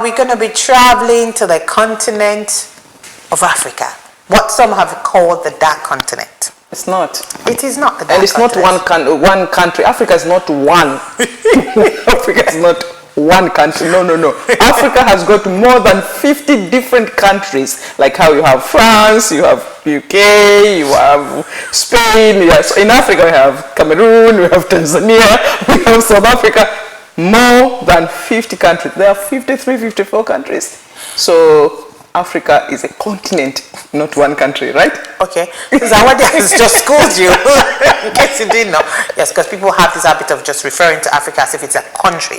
We're going to be traveling to the continent of Africa, what some have called the Dark Continent. It's not. It is not the Dark And it's Continent. not one country. Africa is not one. Africa is not one country. No, no, no. Africa has got more than 50 different countries. Like how you have France, you have UK, you have Spain. Yes. In Africa we have Cameroon, we have Tanzania, we have South Africa. More than 50 countries. There are 53, 54 countries. So Africa is a continent, not one country, right? Okay, because I wanted to just schooled you, in case you didn't know. Yes, because people have this habit of just referring to Africa as if it's a country.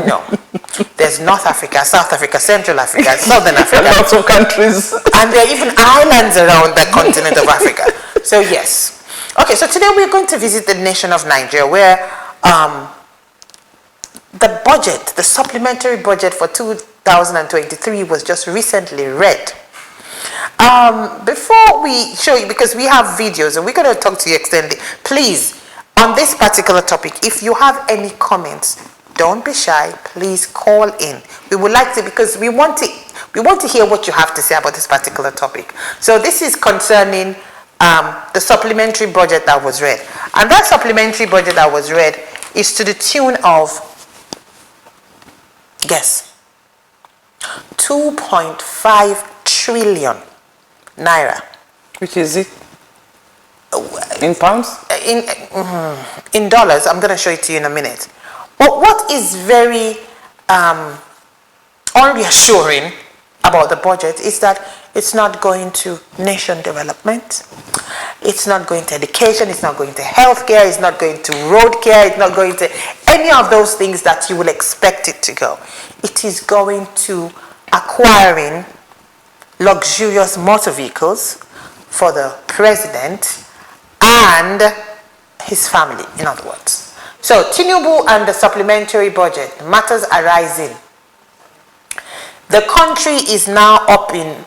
No, there's North Africa, South Africa, Central Africa, Southern Africa. Lots of countries. And there are even islands around the continent of Africa. So yes. Okay, so today we're going to visit the nation of Nigeria, where the budget, the supplementary budget for 2023 was just recently read. Before we show you, because we have videos and we're going to talk to you extended, please, on this particular topic, if you have any comments, don't be shy, please call in. We would like to, because we want to hear what you have to say about this particular topic. So this is concerning the supplementary budget that was read. And that supplementary budget that was read is to the tune of, guess, 2.5 trillion naira. Which is it? In pounds? In dollars. I'm going to show it to you in a minute. But what is very unreassuring about the budget is that it's not going to nation development. It's not going to education. It's not going to healthcare. It's not going to road care. It's not going to any of those things that you will expect it to go. It is going to acquiring luxurious motor vehicles for the president and his family, in other words. So, Tinubu and the supplementary budget, matters arising. The country is now up in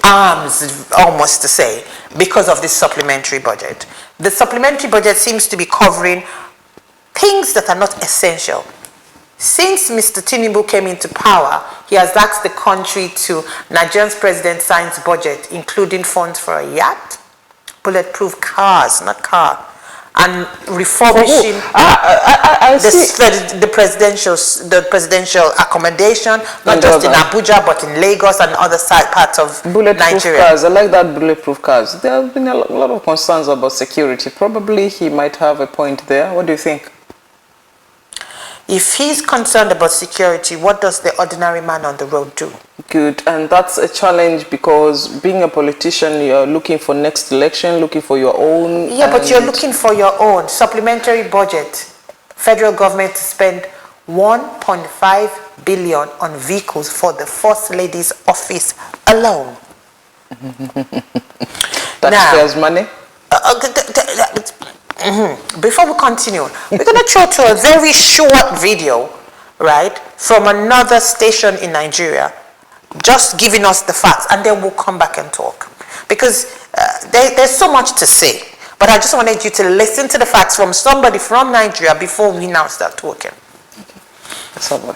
arms, almost to say, because of this supplementary budget. The supplementary budget seems to be covering things that are not essential. Since Mr. Tinubu came into power, he has asked the country to, Nigerian's president signs budget, including funds for a yacht, bulletproof cars, not car, and refurbishing the presidential accommodation, not just in Abuja, but in Lagos and other parts of Nigeria. Cars. I like that bulletproof cars. There have been a lot of concerns about security. Probably he might have a point there. What do you think? If he's concerned about security, what does the ordinary man on the road do? Good, and that's a challenge because being a politician, you're looking for next election, looking for your own. Yeah, but you're looking for your own supplementary budget. Federal government to spend 1.5 billion on vehicles for the First Lady's office alone. Taxpayers' money? Before we continue, we're going to show to a very short video, right, from another station in Nigeria, just giving us the facts, and then we'll come back and talk. Because there's so much to say, but I just wanted you to listen to the facts from somebody from Nigeria before we now start talking. Okay.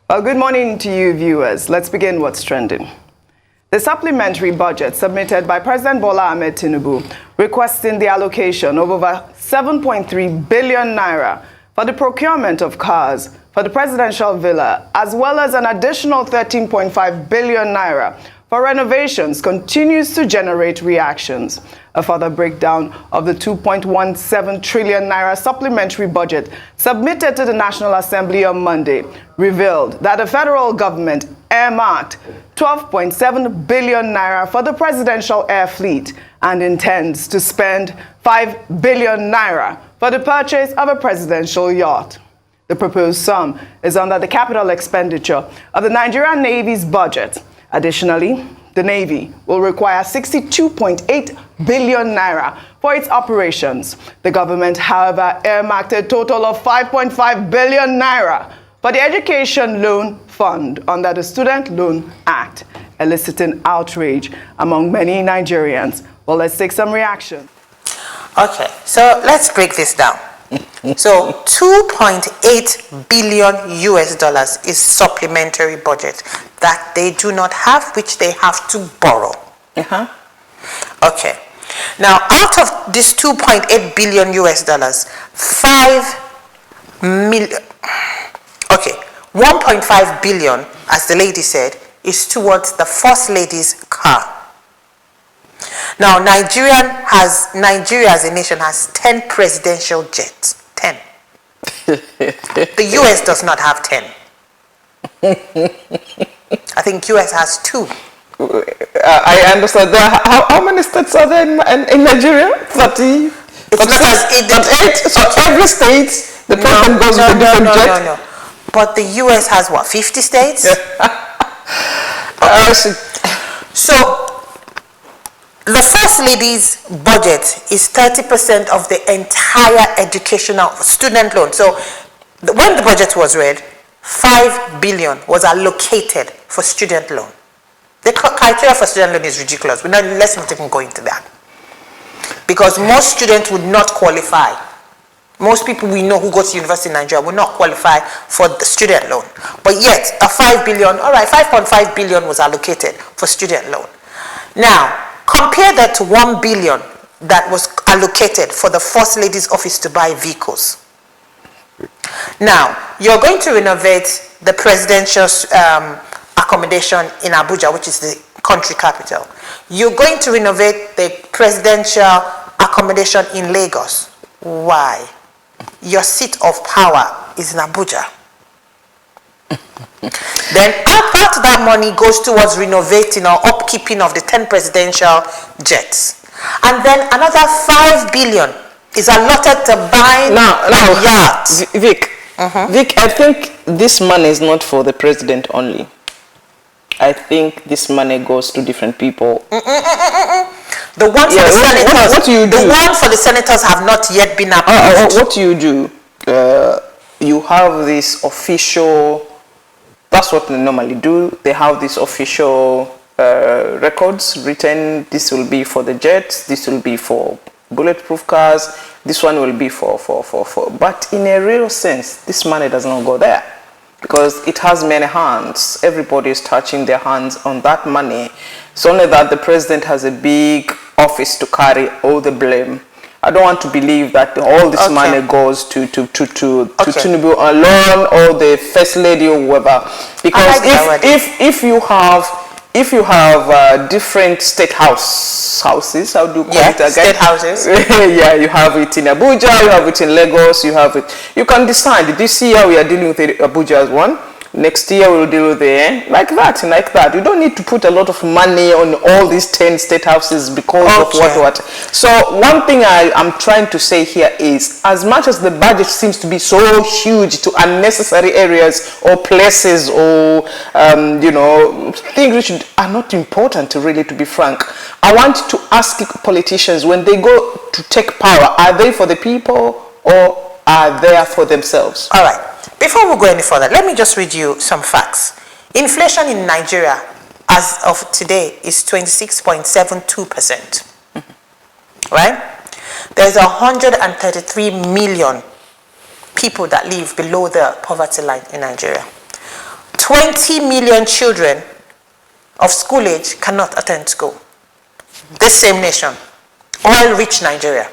Well, good morning to you viewers. Let's begin what's trending. The supplementary budget submitted by President Bola Ahmed Tinubu requesting the allocation of over 7.3 billion naira for the procurement of cars for the presidential villa, as well as an additional 13.5 billion naira for renovations, continues to generate reactions. A further breakdown of the 2.17 trillion naira supplementary budget submitted to the National Assembly on Monday revealed that the federal government earmarked 12.7 billion naira for the presidential air fleet and intends to spend 5 billion naira for the purchase of a presidential yacht. The proposed sum is under the capital expenditure of the Nigerian Navy's budget. Additionally, the Navy will require 62.8 billion naira for its operations. The government, however, earmarked a total of 5.5 billion naira for the Education Loan Fund under the Student Loan Act, eliciting outrage among many Nigerians. Well, let's take some reaction. Okay, so let's break this down. So 2.8 billion US dollars is supplementary budget that they do not have, which they have to borrow. Okay. Now, out of this 2.8 billion US dollars, 1.5 billion, as the lady said, is towards the First Lady's car. Now, Nigeria as a nation has 10 presidential jets. 10. The US does not have 10. I think US has 2. I understand that. How many states are there in Nigeria? 30? It's not as 8? So every state, the president goes with a different jet? No. But the US has what, 50 states? So, the First Lady's budget is 30% of the entire educational student loan. So, when the budget was read, 5 billion was allocated for student loan. The criteria for student loan is ridiculous. Let's not even go into that. Because most students would not qualify. Most people we know who go to university in Nigeria will not qualify for the student loan. But yet, a 5 billion, all right, 5.5 billion was allocated for student loan. Now, compare that to 1 billion that was allocated for the First Lady's office to buy vehicles. Now, you're going to renovate the presidential accommodation in Abuja, which is the country capital. You're going to renovate the presidential accommodation in Lagos. Why? Your seat of power is in Abuja. Then part of that money goes towards renovating or upkeeping of the 10 presidential jets. And then another 5 billion is allotted to buying yachts. Vic, I think this money is not for the president only. I think this money goes to different people. The one for the senators. What do you do? The one for the senators have not yet been approved. What do you do? You have this official. That's what they normally do. They have this official records written. This will be for the jets. This will be for bulletproof cars. This one will be for. But in a real sense, this money does not go there. Because it has many hands. Everybody is touching their hands on that money. It's only that the president has a big office to carry all the blame. I don't want to believe that all this money goes to Tinubu alone or the First Lady or whoever. Because if you have different state houses, how do you call it again? State houses. Yeah, you have it in Abuja, you have it in Lagos, you have it. You can decide. This year we are dealing with Abuja as one. Next year we will deal with like that. You don't need to put a lot of money on all these 10 state houses because of what. So one thing I'm trying to say here is, as much as the budget seems to be so huge to unnecessary areas or places or things which are not important really, to be frank, I want to ask politicians, when they go to take power, are they for the people or are they for themselves? All right. Before we go any further, let me just read you some facts. Inflation in Nigeria as of today is 26.72%. Right? There's 133 million people that live below the poverty line in Nigeria. 20 million children of school age cannot attend school. This same nation, oil-rich Nigeria.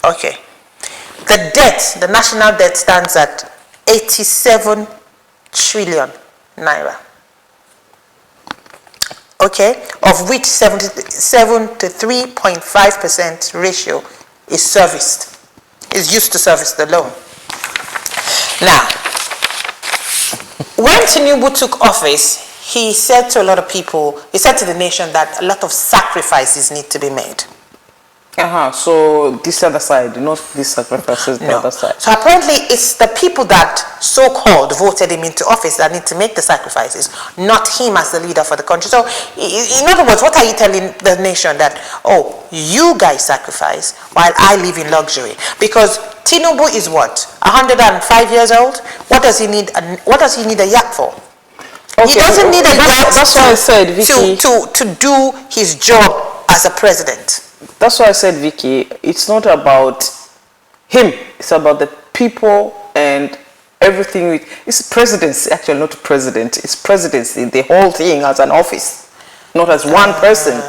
Okay. The debt, the national debt, stands at 87 trillion naira. Okay, of which 73.5% ratio is used to service the loan. Now, when Tinubu took office, he said to a lot of people, he said to the nation that a lot of sacrifices need to be made. So this other side, not this sacrifices, the other side. So apparently it's the people that so-called voted him into office that need to make the sacrifices, not him as the leader for the country. So in other words, what are you telling the nation? That, oh, you guys sacrifice while I live in luxury? Because Tinubu is what? 105 years old? What does he need a yacht for? Okay, he doesn't need a yacht that's why I said, Vicky, to do his job as a president. That's why I said, Vicky, it's not about him It's about the people and everything. It's presidency, actually, not president. It's presidency, the whole thing as an office, not as one person.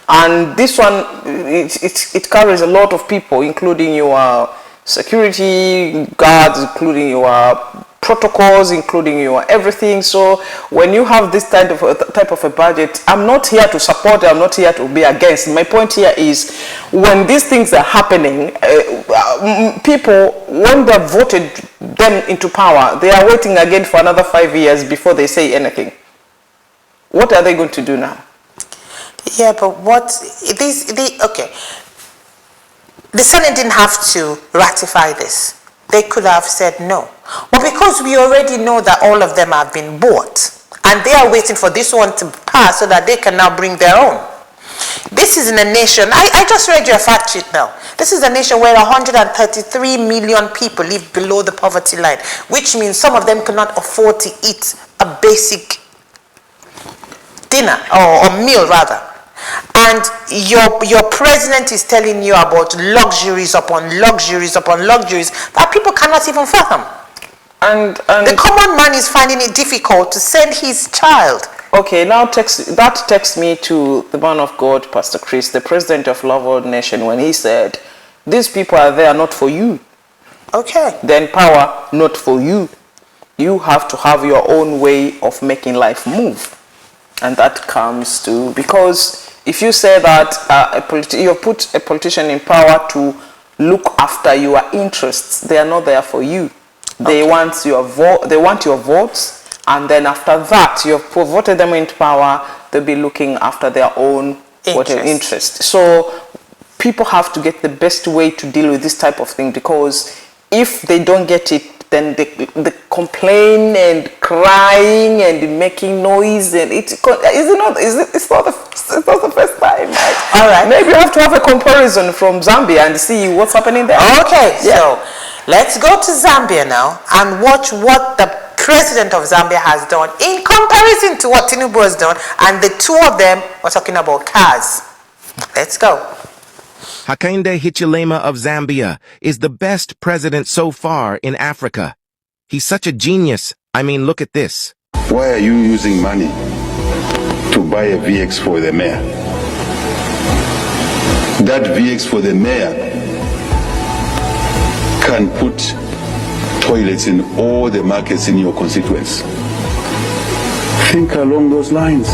And this one, it carries a lot of people, including your security guards, including your protocols, including your everything. So when you have this type of a budget, I'm not here to support it, I'm not here to be against. My point here is when these things are happening, people, when they've voted them into power, they are waiting again for another 5 years before they say anything. What are they going to do now? Yeah, but okay. The Senate didn't have to ratify this. They could have said no. But because we already know that all of them have been bought, and they are waiting for this one to pass so that they can now bring their own. This is in a nation, I just read you a fact sheet now. This is a nation where 133 million people live below the poverty line, which means some of them cannot afford to eat a basic dinner, or meal rather. And your president is telling you about luxuries upon luxuries upon luxuries that people cannot even fathom. And the common man is finding it difficult to send his child. Okay, now that takes me to the man of God, Pastor Chris, the president of Love World Nation, when he said, these people are there not for you. Okay. Then power not for you. You have to have your own way of making life move. And that comes to, because if you say that you put a politician in power to look after your interests, they are not there for you. They want your vote. They want your votes, and then after that, you have voted them into power. They'll be looking after their own interest. So people have to get the best way to deal with this type of thing, because if they don't get it, then they complain and crying and making noise, and it's not the first time, right? All right. Maybe you have to have a comparison from Zambia and see what's happening there. Okay, yeah. So let's go to Zambia now and watch what the president of Zambia has done in comparison to what Tinubu has done, and the two of them are talking about cars. Let's go. Hakainde Hichilema of Zambia is the best president so far in Africa. He's such a genius. I mean, look at this. Why are you using money to buy a VX for the mayor? That VX for the mayor can put toilets in all the markets in your constituents. Think along those lines.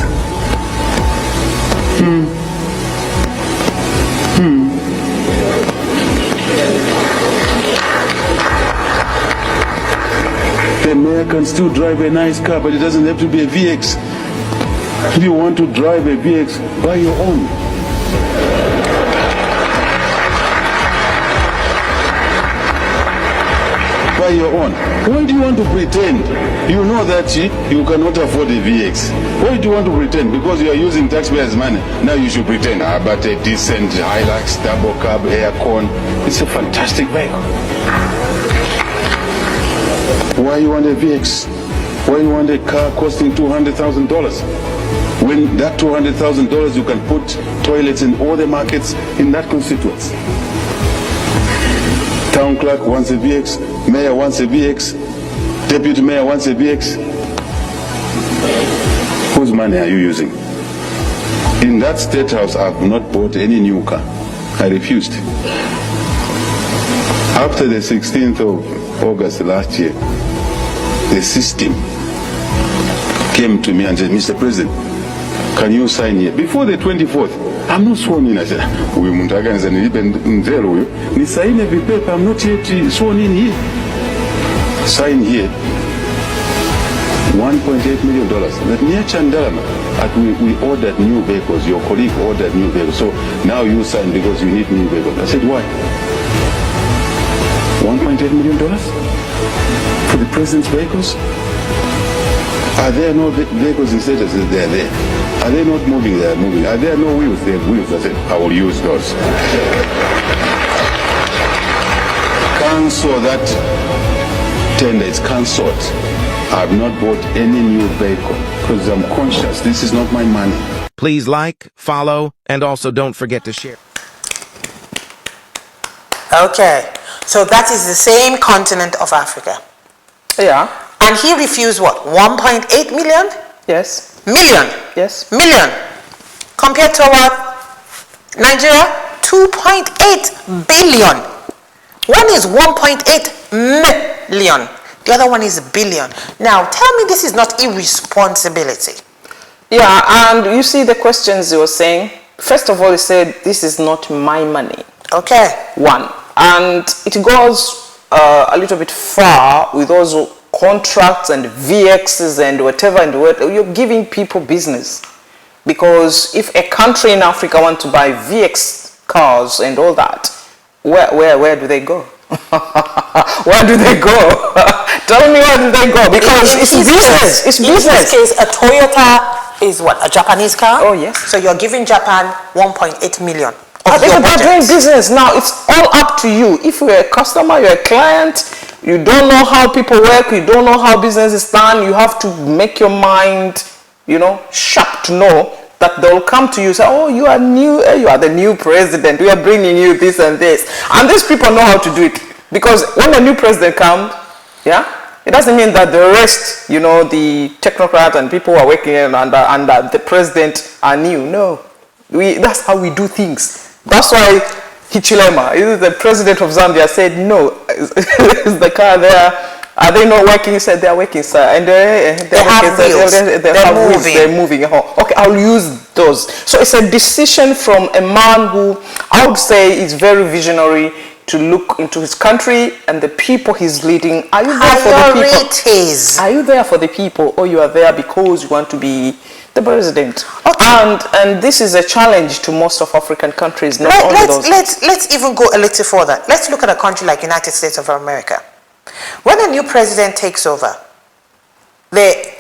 The mayor can still drive a nice car, but it doesn't have to be a VX. If you want to drive a VX, buy your own. Buy your own. Why do you want to pretend? You know that you cannot afford a VX. Why do you want to pretend? Because you are using taxpayers' money. Now you should pretend. But a decent Hilux, double cab, aircon, it's a fantastic vehicle. Why you want a VX? Why you want a car costing $200,000? When that $200,000 you can put toilets in all the markets in that constituency. Town clerk wants a VX, mayor wants a VX, deputy mayor wants a VX. Whose money are you using? In that state house, I've not bought any new car. I refused. After the 16th of August last year, the system came to me and said, Mr. President, can you sign here? Before the 24th, I'm not sworn in. I said, I'm not yet sworn in here. Sign here. $1.8 million. That near Chandalama, we ordered new vehicles. Your colleague ordered new vehicles. So now you sign because you need new vehicles. I said, why? $1.8 million for the president's vehicles? Are there no vehicles in status? They are there. Are they not moving? They are moving. Are there no wheels? They have wheels. I said, I will use those. Cancel that tender. It's cancelled. I have not bought any new vehicle because I'm conscious. This is not my money. Please like, follow, and also don't forget to share. Okay, So that is the same continent of Africa. Yeah. And he refused what? 1.8 million? Yes. Million? Yes. Million. Compared to what? Nigeria? 2.8 billion. One is 1.8 million. The other one is a billion. Now, tell me this is not irresponsibility. Yeah, and you see the questions you were saying. First of all, he said, this is not my money. Okay. One. And it goes a little bit far with those contracts and VXs and whatever, and you're giving people business. Because if a country in Africa wants to buy VX cars and all that, where do they go? Where do they go? Tell me, where do they go? Because it's business. It's business. In this case, a Toyota is what? A Japanese car? Oh, yes. So you're giving Japan 1.8 million. They're doing business. Now, it's all up to you. If you're a customer, you're a client, you don't know how people work, you don't know how business is done, you have to make your mind, sharp to know that they'll come to you and say, oh, you are new, you are the new president, we are bringing you this and this. And these people know how to do it. Because when a new president comes, it doesn't mean that the rest, the technocrats and people who are working under the president are new. No. That's how we do things. That's why Hichilema, the president of Zambia, said, no, is the car there? Are they not working? He said, they're working, sir. And they have wheels. They're moving. Okay, I'll use those. So it's a decision from a man who I would say is very visionary to look into his country and the people he's leading. Are you there for the people? Are you there for the people, or you are there because you want to be the president? Okay. And this is a challenge to most of African countries. Let's even go a little further. Let's look at a country like United States of America. When a new president takes over, the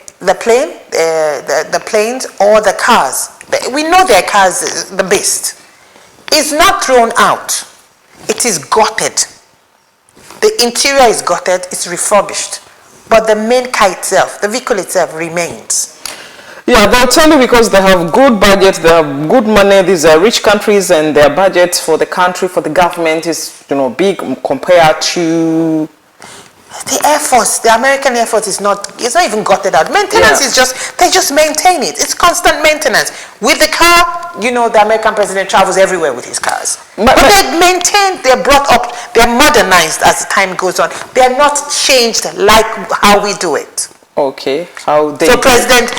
planes or the cars, we know their cars, the beast, is not thrown out. It is gutted. The interior is gutted, it's refurbished. But the main car itself, the vehicle itself, remains. Yeah, they'll tell you because they have good budgets, they have good money. These are rich countries, and their budgets for the country, for the government is, big compared to the Air Force. The American Air Force is not even gutted out. Maintenance is they just maintain it. It's constant maintenance. With the car, the American president travels everywhere with his cars. But they're maintained, they're brought up, they're modernized as the time goes on. They're not changed like how we do it. Okay, how they So President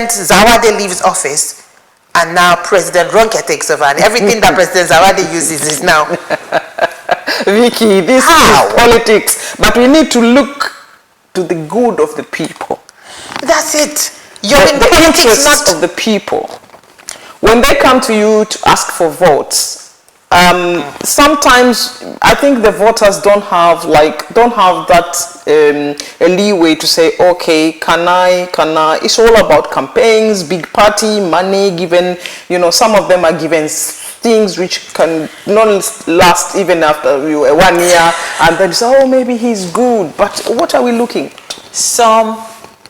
Zawade leaves office, and now President Ronke takes over, and everything that President Zawade uses is now. Vicky, this is politics, but we need to look to the good of the people. That's it. You're in the politics, interests of the people. When they come to you to ask for votes, sometimes I think the voters don't have that a leeway to say, okay, can I? It's all about campaigns, big party, money given. Some of them are given things which can not last even after 1 year, and then say, oh, maybe he's good. But what are we looking?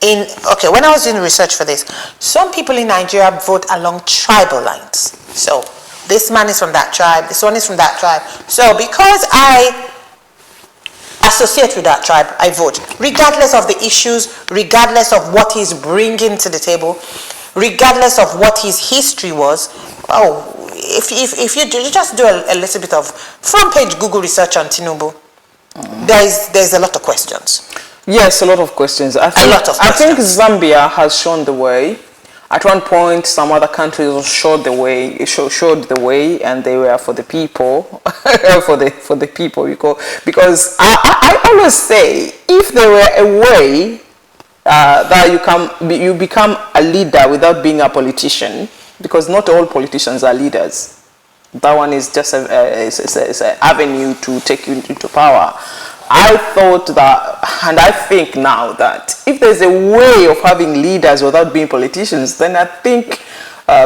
When I was doing research for this, some people in Nigeria vote along tribal lines. So this man is from that tribe, this one is from that tribe. So because I associate with that tribe, I vote, regardless of the issues, regardless of what he's bringing to the table, regardless of what his history was. If you just do a little bit of front page Google research on Tinubu, there's a lot of questions. Yes, a lot of questions. I think Zambia has shown the way. At one point, some other countries showed the way, and they were for the people, for the people. Because I always say, if there were a way that you become a leader without being a politician, because not all politicians are leaders. That one is just an avenue to take you into power. I thought that, and I think now that if there's a way of having leaders without being politicians, then I think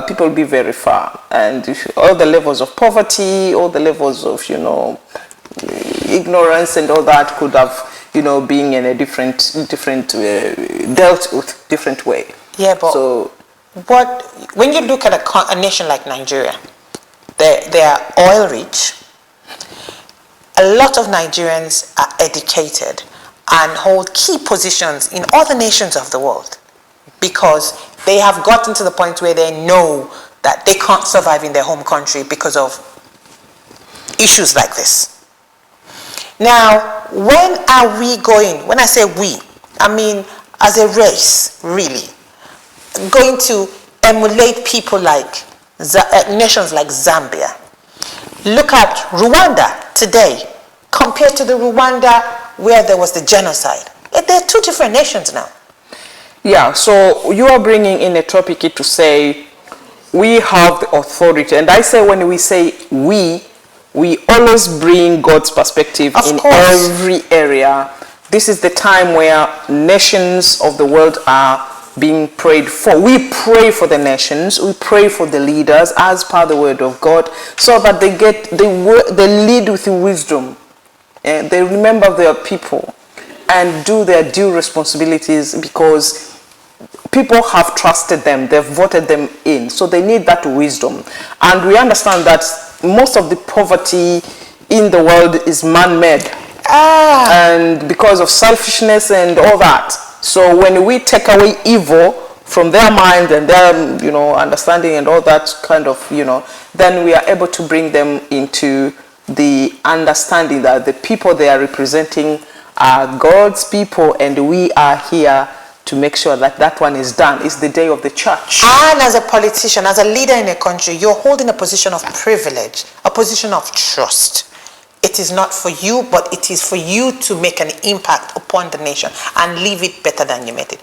people will be very far. And all the levels of poverty, all the levels of, ignorance and all that could have, being in a different dealt with different way. Yeah, but when you look at a nation like Nigeria, they are oil rich. a lot of Nigerians are educated and hold key positions in other nations of the world because they have gotten to the point where they know that they can't survive in their home country because of issues like this. Now, when are we going, when I say we, I mean as a race, really, going to emulate people like nations like Zambia? Look at Rwanda today compared to the Rwanda where there was the genocide. They're two different nations now. Yeah, so you are bringing in a topic to say we have the authority. And I say when we say we always bring God's perspective in every area. This is the time where nations of the world are being prayed for. We pray for the nations, we pray for the leaders as per the word of God, so that they lead with wisdom, and they remember their people and do their due responsibilities, because people have trusted them, they've voted them in, so they need that wisdom. And we understand that most of the poverty in the world is man-made, and because of selfishness and all that. So when we take away evil from their mind and their, understanding and all that kind of, then we are able to bring them into the understanding that the people they are representing are God's people, and we are here to make sure that that one is done. It's the day of the church. And as a politician, as a leader in a country, you're holding a position of privilege, a position of trust. It is not for you, but it is for you to make an impact upon the nation and leave it better than you made it.